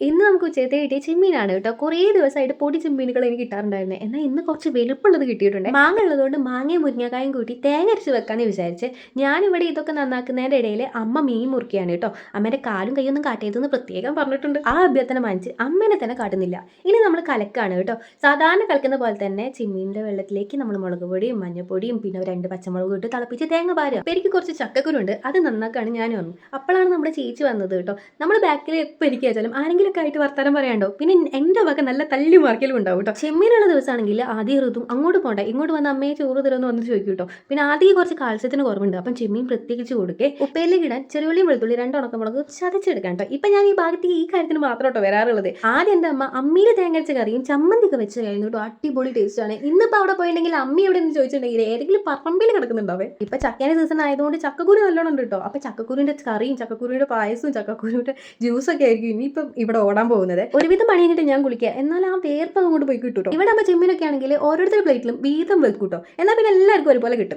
ഇന്ന് നമുക്ക് ഉച്ചക്കത്തെ കിട്ടിയ ചെമ്മീനാണ് കേട്ടോ. കുറേ ദിവസമായിട്ട് പൊടി ചെമ്മീനുകൾ എനിക്ക് കിട്ടാറുണ്ടായിരുന്നത്. എന്നാൽ ഇന്ന് കുറച്ച് വലുപ്പമുള്ളത് കിട്ടിയിട്ടുണ്ട്. മാങ്ങ ഉള്ളതുകൊണ്ട് മാങ്ങയും മുരിങ്ങക്കായും കൂട്ടി തേങ്ങ അരച്ച് വെക്കാമെന്ന് വിചാരിച്ച് ഞാനിവിടെ ഇതൊക്കെ നന്നാക്കുന്നതിൻ്റെ ഇടയിൽ അമ്മ മീൻ മുറിക്കുകയാണ് കേട്ടോ. അമ്മേൻ്റെ കാലും കൈയൊന്നും കാട്ടിയതെന്ന് പ്രത്യേകം പറഞ്ഞിട്ടുണ്ട്. ആ അഭ്യർത്ഥന മാനിച്ച് അമ്മേനെ തന്നെ കാട്ടുന്നില്ല. ഇനി നമ്മൾ കലക്കാണ് കേട്ടോ. സാധാരണ കളിക്കുന്ന പോലെ തന്നെ ചെമ്മീൻ്റെ വെള്ളത്തിലേക്ക് നമ്മൾ മുളക് പൊടിയും മഞ്ഞൾപ്പൊടിയും പിന്നെ 2 പച്ചമുളകും ഇട്ട് തിളപ്പിച്ച് തേങ്ങ പാരുക. അപ്പോൾ എനിക്ക് കുറച്ച് ചക്കക്കുരുണ്ട്, അത് നന്നാക്കാണ് ഞാൻ വന്നു. അപ്പോഴാണ് നമ്മുടെ ചേച്ചി വന്നത് കേട്ടോ. നമ്മൾ ബാക്കിൽ എപ്പോൾ ഇരിക്കുകയാച്ചാലും ആരെങ്കിലും ഒക്കെ ആയിട്ട് വർത്താനം പറയാണ്ടോ. പിന്നെ എൻ്റെ വക നല്ല തല്ലി മാർക്കലും ഉണ്ടാവും കേട്ടോ. ചെമ്മീനുള്ള ദിവസമാണെങ്കിൽ ആദ്യം ഋതും അങ്ങോട്ട് പോകണ്ട ഇങ്ങോട്ട് വന്ന് അമ്മയെ ചോറ് തരുമെന്ന് വന്ന് ചോദിക്കും കേട്ടോ. പിന്നെ ആദ്യം കുറച്ച് കാൽസ്യത്തിന് കുറവുണ്ട്, അപ്പം ചെമ്മീൻ പ്രത്യേകിച്ച് കൊടുക്കേ. ഉപ്പയിലേക്ക് ഇടാൻ ചെറുള്ളിയും വെളുത്തുള്ളി 2 ഉണക്കമുളക് ചതച്ചെടുക്കാം കേട്ടോ. ഇപ്പം ഞാൻ ഈ ഭാഗത്തേക്ക് ഈ കാര്യത്തിന് മാത്രം കേട്ടോ വരാറുള്ളത്. ആദ്യം എൻ്റെ അമ്മ അമ്മിയിൽ തേങ്ങരച്ച കറിയും ചമ്മന്തിയൊക്കെ വെച്ച് കഴിഞ്ഞു കേട്ടോ. അടിപൊളി ടേസ്റ്റ് ആണ്. ഇന്നിപ്പോൾ അവിടെ പോയിട്ടുണ്ടെങ്കിൽ അമ്മ എവിടെ നിന്ന് ചോദിച്ചിട്ടുണ്ടെങ്കിൽ ഏതെങ്കിലും പറമ്പിൽ കിടക്കുന്നുണ്ടാവേ. ഇപ്പം ചക്കേൻ്റെ സീസൺ ആയതുകൊണ്ട് ചക്കക്കുരു നല്ലോണം ഉണ്ട് കേട്ടോ. അപ്പം ചക്കക്കുരുവിൻ്റെ കറിയും ചക്കക്കുരുവിൻ്റെ പായസവും ചക്കക്കുരുവിൻ്റെ ജ്യൂസൊക്കെ ആയിരിക്കും ഇനിയിപ്പം ഇവിടെ ഓടാൻ പോകുന്നത്. ഒരുവിധം പണി കഴിഞ്ഞിട്ട് ഞാൻ കുളിക്കുക, എന്നാൽ ആ വേർപ്പ് അങ്ങോട്ട് പോയി കിട്ടും. ഇവിടെ അമ്മ ചെമ്മീനൊക്കെ ആണെങ്കിൽ ഓരോരുത്തരുടെ പ്ലേറ്റിലും വീതം വെക്കും കേട്ടോ. എന്നാൽ പിന്നെ എല്ലാവർക്കും ഒരുപോലെ കിട്ടും.